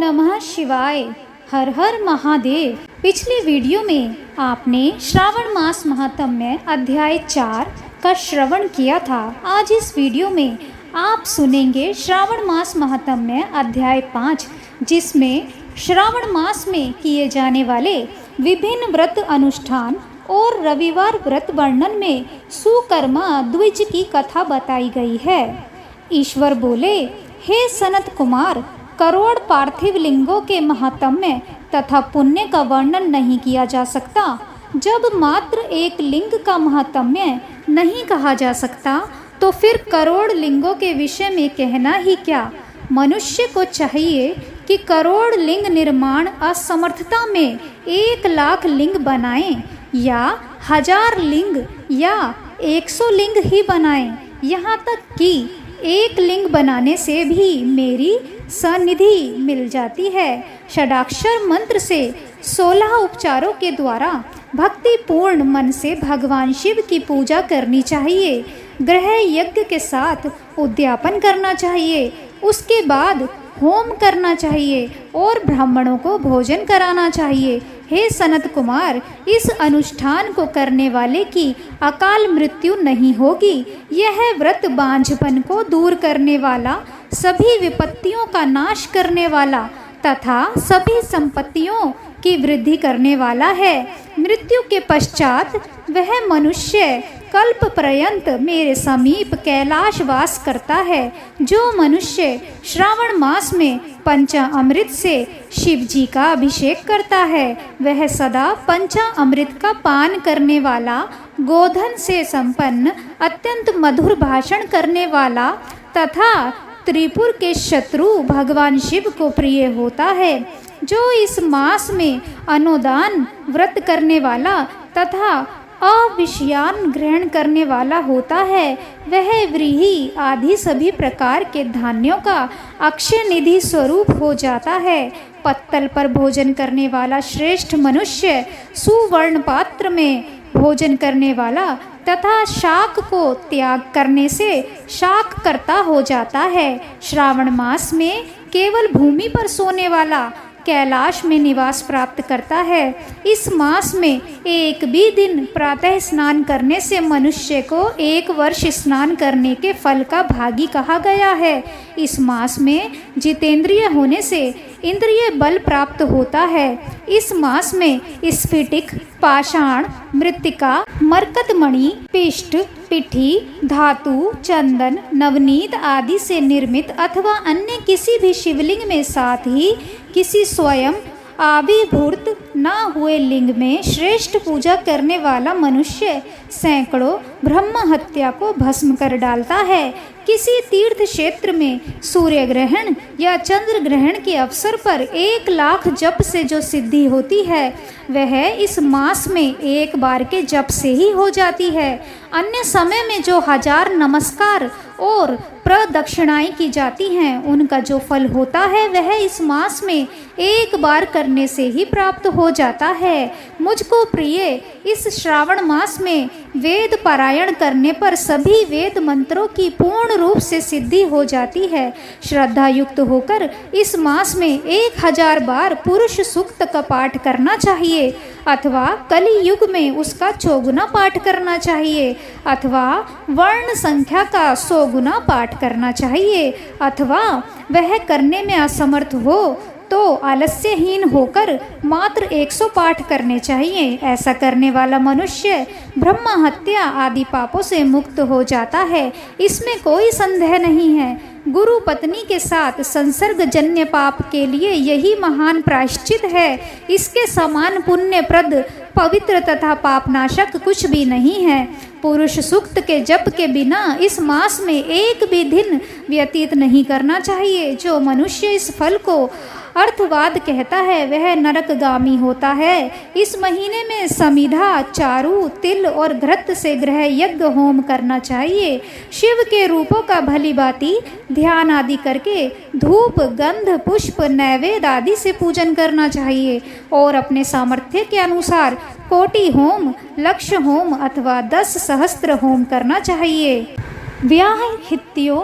नमः शिवाय। हर हर महादेव। पिछली वीडियो में आपने श्रावण मास महात्म्य अध्याय 4 का श्रवण किया था। आज इस वीडियो में आप सुनेंगे श्रावण मास महात्म्य अध्याय 5, जिसमें श्रावण मास में किए जाने वाले विभिन्न व्रत अनुष्ठान और रविवार व्रत वर्णन में सुकर्मा द्विज की कथा बताई गई है। ईश्वर बोले, हे सनत कुमार, करोड़ पार्थिव लिंगों के महात्म्य तथा पुण्य का वर्णन नहीं किया जा सकता। जब मात्र एक लिंग का महात्म्य नहीं कहा जा सकता तो फिर करोड़ लिंगों के विषय में कहना ही क्या। मनुष्य को चाहिए कि करोड़ लिंग निर्माण असमर्थता में 1,00,000 लिंग बनाएं या 1000 लिंग या 100 लिंग ही बनाएं। यहाँ तक कि एक लिंग बनाने से भी मेरी सनिधि मिल जाती है। षडाक्षर मंत्र से 16 उपचारों के द्वारा भक्तिपूर्ण मन से भगवान शिव की पूजा करनी चाहिए। ग्रह यज्ञ के साथ उद्यापन करना चाहिए। उसके बाद होम करना चाहिए और ब्राह्मणों को भोजन कराना चाहिए। हे सनत कुमार, इस अनुष्ठान को करने वाले की अकाल मृत्यु नहीं होगी। यह व्रत बांझपन को दूर करने वाला, सभी विपत्तियों का नाश करने वाला तथा सभी संपत्तियों की वृद्धि करने वाला है। मृत्यु के पश्चात वह मनुष्य कल्प पर्यंत मेरे समीप कैलाश वास करता है। जो मनुष्य श्रावण मास में पंचामृत से शिव जी का अभिषेक करता है, वह सदा पंचामृत का पान करने वाला, गोधन से संपन्न, अत्यंत मधुर भाषण करने वाला तथा त्रिपुर के शत्रु भगवान शिव को प्रिय होता है। जो इस मास में अनुदान व्रत करने वाला तथा अविषयान ग्रहण करने वाला होता है, वह व्रीहि आदि सभी प्रकार के धान्यों का अक्षय निधि स्वरूप हो जाता है। पत्तल पर भोजन करने वाला श्रेष्ठ मनुष्य सुवर्ण पात्र में भोजन करने वाला तथा शाक को त्याग करने से शाक करता हो जाता है। श्रावण मास में केवल भूमि पर सोने वाला कैलाश में निवास प्राप्त करता है। इस मास में एक भी दिन प्रातः स्नान करने से मनुष्य को 1 वर्ष स्नान करने के फल का भागी कहा गया है। इस मास में जितेंद्रिय होने से इंद्रिय बल प्राप्त होता है। इस मास में स्फटिक, पाषाण, मृत्तिका, मरकतमणि, पिष्ट, पिठी, धातु, चंदन, नवनीत आदि से निर्मित अथवा अन्य किसी भी शिवलिंग में, साथ ही किसी स्वयं आविर्भूत न हुए लिंग में श्रेष्ठ पूजा करने वाला मनुष्य सैकड़ों ब्रह्म हत्या को भस्म कर डालता है। किसी तीर्थ क्षेत्र में सूर्य ग्रहण या चंद्र ग्रहण के अवसर पर 1,00,000 जप से जो सिद्धि होती है, वह इस मास में एक बार के जप से ही हो जाती है। अन्य समय में जो 1000 नमस्कार और प्रदक्षिणाएं की जाती हैं, उनका जो फल होता है वह इस मास में एक बार करने से ही प्राप्त हो जाता है। मुझको प्रिय इस श्रावण मास में वेद पारायण करने पर सभी वेद मंत्रों की पूर्ण रूप से सिद्धि हो जाती है। श्रद्धा युक्त होकर इस मास में 1000 बार पुरुष सूक्त का पाठ करना चाहिए अथवा कलि युग में उसका 4 गुना पाठ करना चाहिए अथवा वर्ण संख्या का 100 गुना पाठ करना चाहिए अथवा वह करने में असमर्थ हो तो आलस्यहीन होकर मात्र 100 पाठ करने चाहिए। ऐसा करने वाला मनुष्य ब्रह्म हत्या आदि पापों से मुक्त हो जाता है। इसमें कोई संदेह नहीं है। गुरु पत्नी के साथ संसर्ग जन्य पाप के लिए यही महान प्रायश्चित है। इसके समान पुण्यप्रद, पवित्र तथा पापनाशक कुछ भी नहीं है। पुरुष सूक्त के जप के बिना इस मास में एक भी दिन व्यतीत नहीं करना चाहिए। जो मनुष्य इस फल को अर्थवाद कहता है, वह नरकगामी होता है। इस महीने में समिधा, चारू, तिल और घृत से ग्रह यज्ञ होम करना चाहिए। शिव के रूपों का भली भांति ध्यान आदि करके धूप, गंध, पुष्प, नैवेद्य आदि से पूजन करना चाहिए और अपने सामर्थ्य के अनुसार कोटि होम, लक्ष्य होम अथवा 10 सहस्त्र होम करना चाहिए। व्याहृत्यों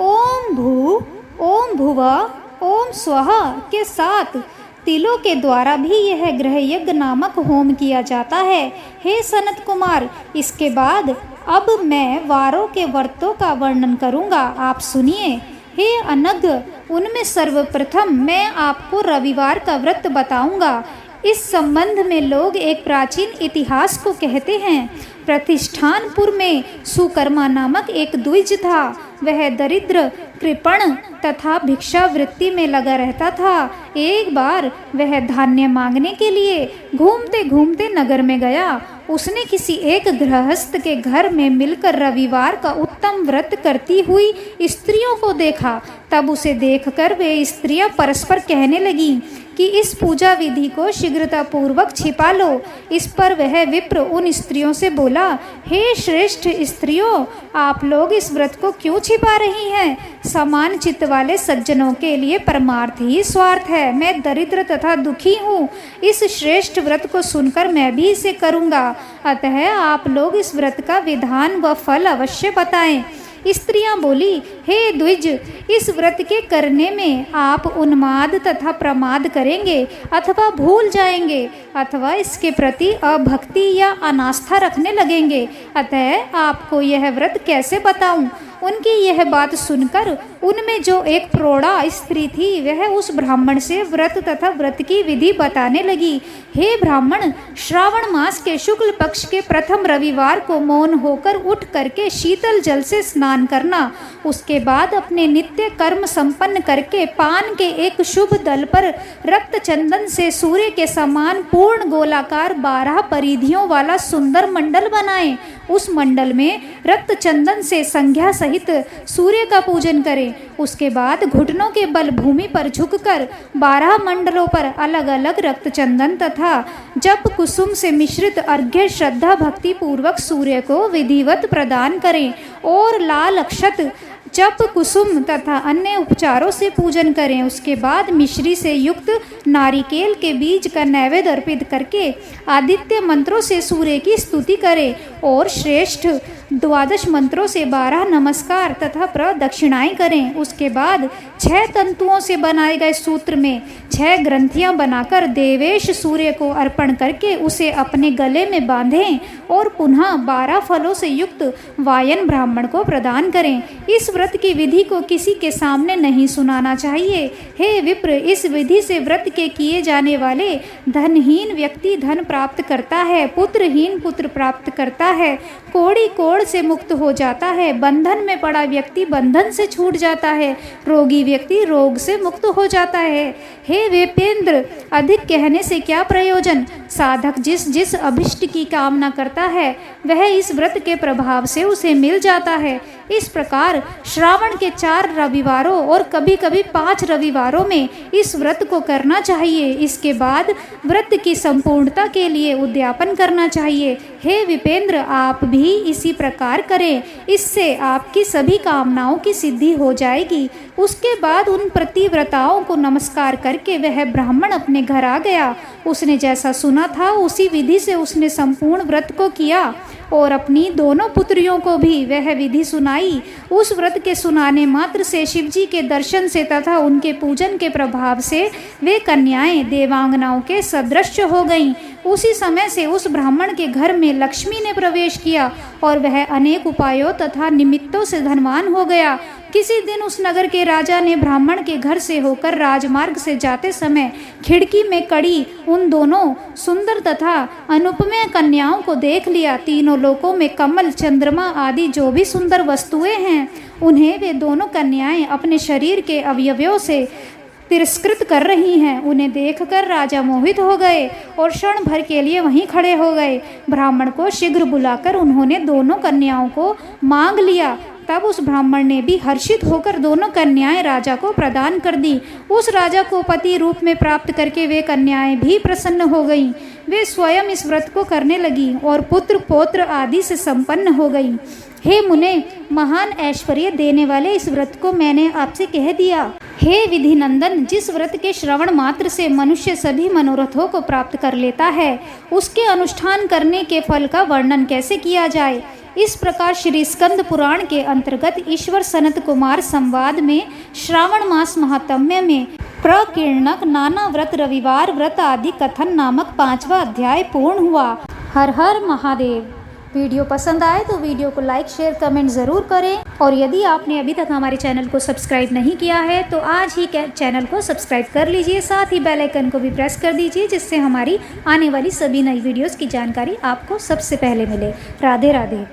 ओम भू ओम भुव ओम स्वाहा के साथ तिलों के द्वारा भी यह गृह यज्ञ नामक होम किया जाता है। हे सनत कुमार, इसके बाद अब मैं वारों के व्रतों का वर्णन करूंगा, आप सुनिए। हे अनघ, उनमें सर्वप्रथम मैं आपको रविवार का व्रत बताऊंगा। इस संबंध में लोग एक प्राचीन इतिहास को कहते हैं। प्रतिष्ठानपुर में सुकर्मा नामक एक द्विज था। वह दरिद्र, कृपण तथा भिक्षावृत्ति में लगा रहता था। एक बार वह धान्य मांगने के लिए घूमते घूमते नगर में गया। उसने किसी एक गृहस्थ के घर में मिलकर रविवार का उत्तम व्रत करती हुई स्त्रियों को देखा। तब उसे देखकर वे स्त्रियां परस्पर कहने लगीं कि इस पूजा विधि को शीघ्रतापूर्वक छिपा लो। इस पर वह विप्र उन स्त्रियों से बोला, हे श्रेष्ठ स्त्रियों, आप लोग इस व्रत को क्यों छिपा रही हैं? समान चित्त वाले सज्जनों के लिए परमार्थ ही स्वार्थ है। मैं दरिद्र तथा दुखी हूँ। इस श्रेष्ठ व्रत को सुनकर मैं भी इसे करूँगा। अतः आप लोग इस व्रत का विधान व फल अवश्य बताएं। स्त्रियां बोली, हे द्विज, इस व्रत के करने में आप उन्माद तथा प्रमाद करेंगे अथवा भूल जाएंगे अथवा इसके प्रति अभक्ति या अनास्था रखने लगेंगे। अतः आपको यह व्रत कैसे बताऊं? उनकी यह बात सुनकर उनमें जो एक प्रौढ़ा स्त्री थी वह उस ब्राह्मण से व्रत तथा व्रत की विधि बताने लगी। हे ब्राह्मण, श्रावण मास के शुक्ल पक्ष के प्रथम रविवार को मौन होकर उठ करके शीतल जल से स्नान करना। उसके बाद अपने नित्य कर्म संपन्न करके पान के एक शुभ दल पर रक्त चंदन से सूर्य के समान पूर्ण गोलाकार 12 परिधियों वाला सुंदर मंडल बनाएं। उस मंडल में रक्त चंदन से संज्ञा सहित सूर्य का पूजन करें। उसके बाद घुटनों के बल भूमि पर झुककर 12 मंडलों पर अलग अलग रक्त चंदन तथा जप कुसुम से मिश्रित अर्घ्य श्रद्धा भक्ति पूर्वक सूर्य को विधिवत प्रदान करें और लाल अक्षत, जप कुसुम तथा अन्य उपचारों से पूजन करें। उसके बाद मिश्री से युक्त नारिकेल के बीज का नैवेद्य अर्पित करके आदित्य मंत्रों से सूर्य की स्तुति करें और श्रेष्ठ 12 मंत्रों से 12 नमस्कार तथा प्रदक्षिणाएं करें। उसके बाद 6 तंतुओं से बनाए गए सूत्र में 6 ग्रंथियां बनाकर देवेश सूर्य को अर्पण करके उसे अपने गले में बांधें और पुनः 12 फलों से युक्त वायन ब्राह्मण को प्रदान करें। इस व्रत की विधि को किसी के सामने नहीं सुनाना चाहिए। हे विप्र, इस विधि से व्रत के किए जाने वाले धनहीन व्यक्ति धन प्राप्त करता है, पुत्रहीन पुत्र प्राप्त करता है, कोढ़ी कोढ़ से मुक्त हो जाता है, बंधन में पड़ा व्यक्ति बंधन से छूट जाता है, रोगी व्यक्ति रोग से मुक्त हो जाता है। हे विपेंद्र, अधिक कहने से क्या प्रयोजन? साधक जिस जिस अभिष्ट की कामना करता है वह इस व्रत के प्रभाव से उसे मिल जाता है। इस प्रकार श्रावण के 4 रविवारों और कभी कभी 5 रविवारों में इस व्रत को करना चाहिए। इसके बाद व्रत की संपूर्णता के लिए उद्यापन करना चाहिए। हे विपेंद्र, आप भी इसी प्रकार करें, इससे आपकी सभी कामनाओं की सिद्धि हो जाएगी। उसके बाद उन प्रतिव्रताओं को नमस्कार करके वह ब्राह्मण अपने घर आ गया। उसने जैसा सुना था उसी विधि से उसने संपूर्ण व्रत को किया और अपनी दोनों पुत्रियों को भी वह विधि सुनाई। उस व्रत के सुनाने मात्र से शिवजी के दर्शन से तथा उनके पूजन के प्रभाव से वे कन्याएं देवांगनाओं के सदृश हो गईं। उसी समय से उस ब्राह्मण के घर में लक्ष्मी ने प्रवेश किया और वह अनेक उपायों तथा निमित्तों से धनवान हो गया। किसी दिन उस नगर के राजा ने ब्राह्मण के घर से होकर राजमार्ग से जाते समय खिड़की में कड़ी उन दोनों सुंदर तथा अनुपमेय कन्याओं को देख लिया। तीनों लोकों में कमल, चंद्रमा आदि जो भी सुंदर वस्तुएं हैं उन्हें वे दोनों कन्याएं अपने शरीर के अवयवों से तिरस्कृत कर रही हैं। उन्हें देखकर राजा मोहित हो गए और क्षण भर के लिए वहीं खड़े हो गए। ब्राह्मण को शीघ्र बुलाकर उन्होंने दोनों कन्याओं को मांग लिया। तब उस ब्राह्मण ने भी हर्षित होकर दोनों कन्याएं राजा को प्रदान कर दी। उस राजा को पति रूप में प्राप्त करके वे कन्याएं भी प्रसन्न हो गईं। वे स्वयं इस व्रत को करने लगी और पुत्र पौत्र आदि से संपन्न हो गईं। हे मुने, महान ऐश्वर्य देने वाले इस व्रत को मैंने आपसे कह दिया। हे विधि नंदन, जिस व्रत के श्रवण मात्र से मनुष्य सभी मनोरथों को प्राप्त कर लेता है उसके अनुष्ठान करने के फल का वर्णन कैसे किया जाए? इस प्रकार श्री स्कंद पुराण के अंतर्गत ईश्वर सनत कुमार संवाद में श्रावण मास महात्म्य में प्रकीर्णक नाना व्रत रविवार व्रत आदि कथन नामक 5वां अध्याय पूर्ण हुआ। हर हर महादेव। वीडियो पसंद आए तो वीडियो को लाइक शेयर कमेंट ज़रूर करें, और यदि आपने अभी तक हमारे चैनल को सब्सक्राइब नहीं किया है तो आज ही चैनल को सब्सक्राइब कर लीजिए, साथ ही बेल आइकन को भी प्रेस कर दीजिए, जिससे हमारी आने वाली सभी नई वीडियोस की जानकारी आपको सबसे पहले मिले। राधे राधे।